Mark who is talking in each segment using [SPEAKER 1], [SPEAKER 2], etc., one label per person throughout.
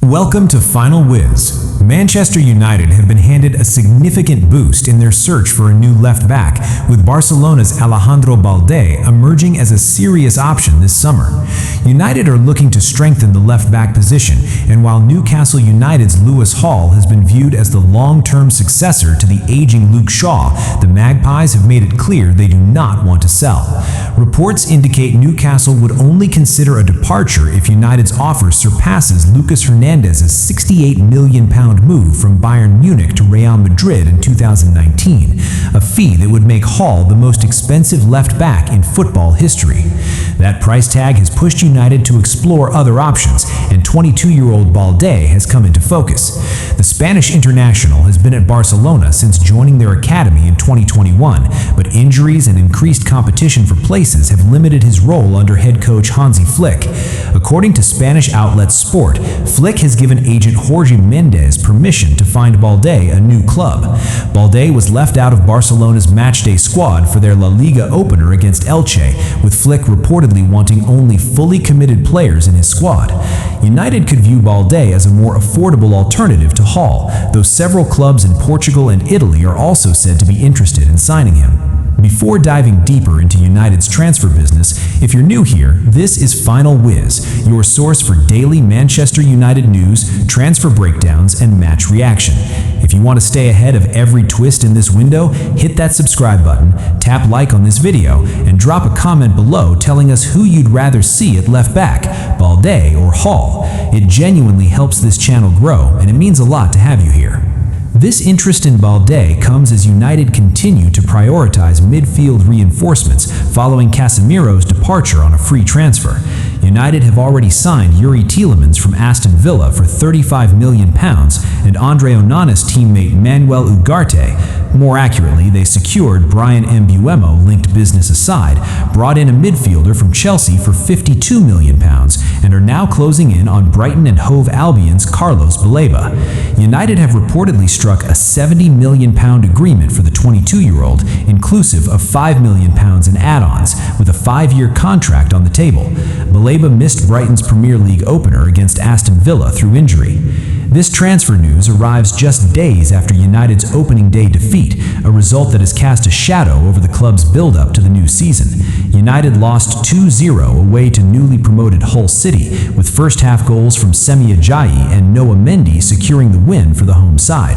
[SPEAKER 1] Welcome to Final Whiz. Manchester United have been handed a significant boost in their search for a new left-back, with Barcelona's Alejandro Balde emerging as a serious option this summer. United are looking to strengthen the left-back position, and while Newcastle United's Lewis Hall has been viewed as the long-term successor to the aging Luke Shaw, the Magpies have made it clear they do not want to sell. Reports indicate Newcastle would only consider a departure if United's offer surpasses Lucas Hernandez's £68 million move from Bayern Munich to Real Madrid in 2019, a fee that would make Hall the most expensive left-back in football history. That price tag has pushed United to explore other options, and 22-year-old Balde has come into focus. The Spanish international has been at Barcelona since joining their academy in 2021, but injuries and increased competition for places have limited his role under head coach Hansi Flick. According to Spanish outlet Sport, Flick has given agent Jorge Mendes permission to find Balde a new club. Balde was left out of Barcelona's matchday squad for their La Liga opener against Elche, with Flick reportedly wanting only fully committed players in his squad. United could view Balde as a more affordable alternative to Hall, though several clubs in Portugal and Italy are also said to be interested in signing him. Before diving deeper into United's transfer business, if you're new here, this is Final Whiz, your source for daily Manchester United news, transfer breakdowns, and match reaction. If you want to stay ahead of every twist in this window, hit that subscribe button, tap like on this video, and drop a comment below telling us who you'd rather see at left back, Balde or Hall. It genuinely helps this channel grow, and it means a lot to have you here. This interest in Balde comes as United continue to prioritize midfield reinforcements following Casemiro's departure on a free transfer. United have already signed Yuri Tielemans from Aston Villa for £35 million and Andre Onana's teammate Manuel Ugarte. More accurately, they secured Brian Mbeumo, linked business aside, brought in a midfielder from Chelsea for £52 million and are now closing in on Brighton and Hove Albion's Carlos Baleba. United have reportedly struck a £70 million agreement for the 22-year-old, inclusive of £5 million in add-ons, with a 5-year contract on the table. Baleba missed Brighton's Premier League opener against Aston Villa through injury. This transfer news arrives just days after United's opening day defeat, a result that has cast a shadow over the club's build-up to the new season. United lost 2-0 away to newly promoted Hull City, with first-half goals from Semi Ajayi and Noah Mendy securing the win for the home side.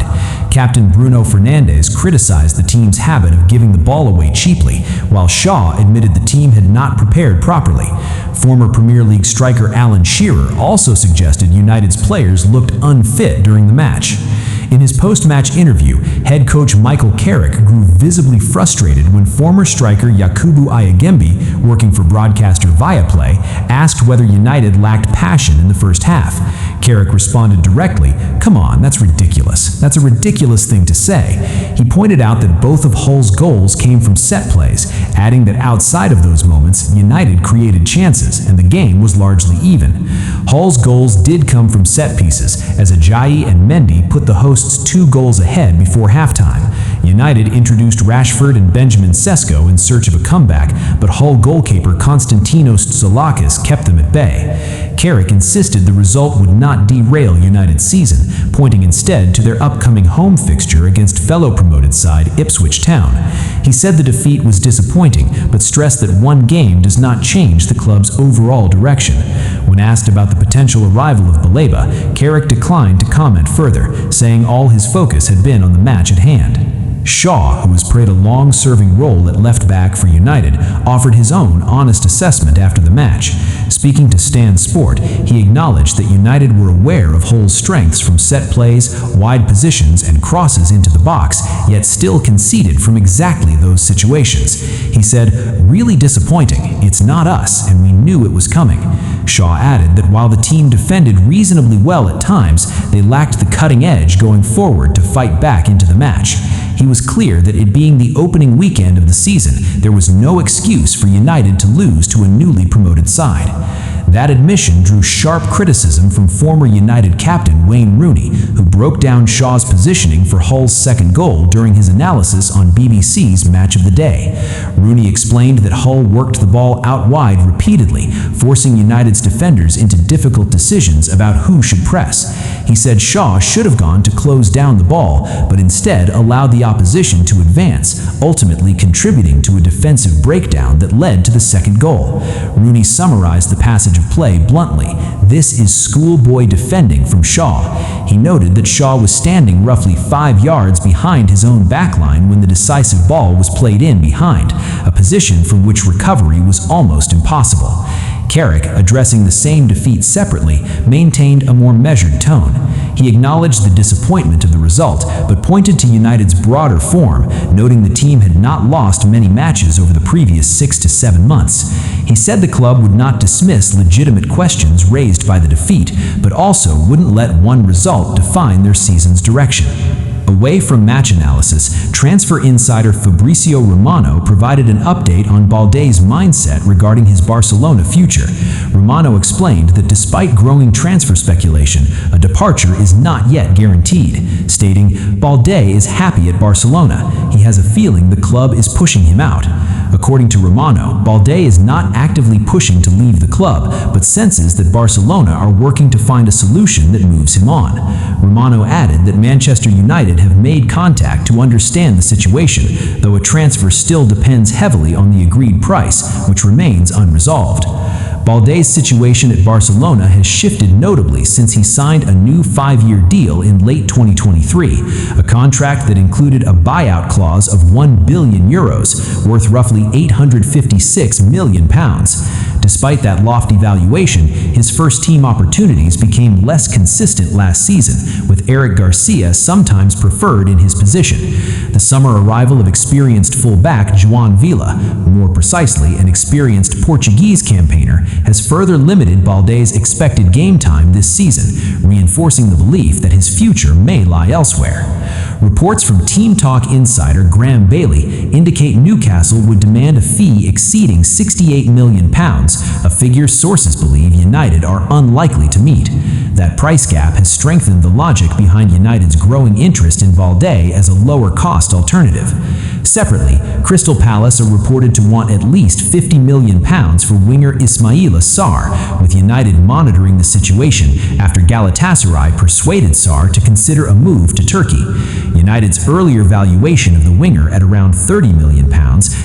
[SPEAKER 1] Captain Bruno Fernandes criticized the team's habit of giving the ball away cheaply, while Shaw admitted the team had not prepared properly. Former Premier League striker Alan Shearer also suggested United's players looked unfit during the match. In his post-match interview, head coach Michael Carrick grew visibly frustrated when former striker Yakubu Ayagembe, working for broadcaster Viaplay, asked whether United lacked passion in the first half. Carrick responded directly, "Come on, that's ridiculous. That's a ridiculous thing to say." He pointed out that both of Hull's goals came from set plays, adding that outside of those moments, United created chances, and the game was largely even. Hull's goals did come from set pieces, as Ajayi and Mendy put the hosts 2 goals ahead before halftime. United introduced Rashford and Benjamin Sesko in search of a comeback, but Hull goalkeeper Konstantinos Tsoulakis kept them at bay. Carrick insisted the result would not derail United's season, pointing instead to their upcoming home fixture against fellow promoted side Ipswich Town. He said the defeat was disappointing, but stressed that one game does not change the club's overall direction. When asked about the potential arrival of Baleba, Carrick declined to comment further, saying all his focus had been on the match at hand. Shaw, who has played a long-serving role at left-back for United, offered his own honest assessment after the match. Speaking to Stan Sport, he acknowledged that United were aware of Hull's strengths from set plays, wide positions, and crosses into the box, yet still conceded from exactly those situations. He said, "Really disappointing. It's not us, and we knew it was coming." Shaw added that while the team defended reasonably well at times, they lacked the cutting edge going forward to fight back into the match. He was clear that it being the opening weekend of the season, there was no excuse for United to lose to a newly promoted side. That admission drew sharp criticism from former United captain Wayne Rooney, who broke down Shaw's positioning for Hull's second goal during his analysis on BBC's Match of the Day. Rooney explained that Hull worked the ball out wide repeatedly, forcing United's defenders into difficult decisions about who should press. He said Shaw should have gone to close down the ball, but instead allowed the opposition to advance, ultimately contributing to a defensive breakdown that led to the second goal. Rooney summarized the passage of play bluntly: "This is schoolboy defending from Shaw." He noted that Shaw was standing roughly 5 yards behind his own backline when the decisive ball was played in behind, a position from which recovery was almost impossible. Carrick, addressing the same defeat separately, maintained a more measured tone. He acknowledged the disappointment of the result, but pointed to United's broader form, noting the team had not lost many matches over the previous 6 to 7 months. He said the club would not dismiss legitimate questions raised by the defeat, but also wouldn't let one result define their season's direction. Away from match analysis, transfer insider Fabrizio Romano provided an update on Balde's mindset regarding his Barcelona future. Romano explained that despite growing transfer speculation, a departure is not yet guaranteed, stating, "Balde is happy at Barcelona. He has a feeling the club is pushing him out." According to Romano, Balde is not actively pushing to leave the club, but senses that Barcelona are working to find a solution that moves him on. Romano added that Manchester United have made contact to understand the situation, though a transfer still depends heavily on the agreed price, which remains unresolved. Balde's situation at Barcelona has shifted notably since he signed a new 5-year deal in late 2023, a contract that included a buyout clause of €1 billion, worth roughly £856 million. Despite that lofty valuation, his first-team opportunities became less consistent last season, with Eric Garcia sometimes preferred in his position. The summer arrival of experienced fullback João Villa, more precisely an experienced Portuguese campaigner, has further limited Balde's expected game time this season, reinforcing the belief that his future may lie elsewhere. Reports from Team Talk insider Graham Bailey indicate Newcastle would demand a fee exceeding £68 million, a figure sources believe United are unlikely to meet. That price gap has strengthened the logic behind United's growing interest in Balde as a lower-cost alternative. Separately, Crystal Palace are reported to want at least £50 million for winger Ismaila Sarr, with United monitoring the situation after Galatasaray persuaded Sarr to consider a move to Turkey. United's earlier valuation of the winger at around £30 million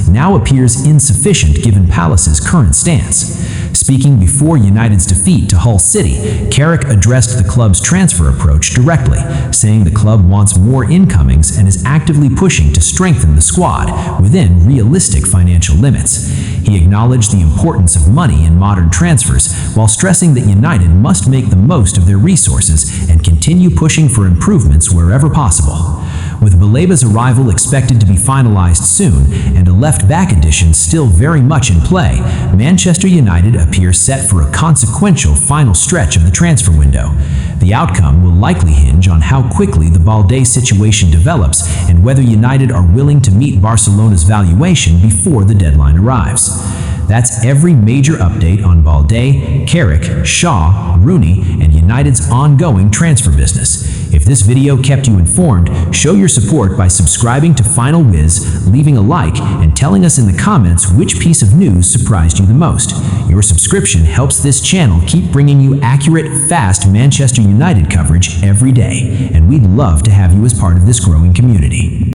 [SPEAKER 1] now appears insufficient given Palace's current stance. Speaking before United's defeat to Hull City, Carrick addressed the club's transfer approach directly, saying the club wants more incomings and is actively pushing to strengthen the squad within realistic financial limits. He acknowledged the importance of money in modern transfers, while stressing that United must make the most of their resources and continue pushing for improvements wherever possible. With Baleba's arrival expected to be finalized soon and a left-back addition still very much in play, Manchester United appears set for a consequential final stretch of the transfer window. The outcome will likely hinge on how quickly the Balde situation develops and whether United are willing to meet Barcelona's valuation before the deadline arrives. That's every major update on Balde, Carrick, Shaw, Rooney, and United's ongoing transfer business. If this video kept you informed, show your support by subscribing to Final Whiz, leaving a like, and telling us in the comments which piece of news surprised you the most. Your subscription helps this channel keep bringing you accurate, fast Manchester United coverage every day, and we'd love to have you as part of this growing community.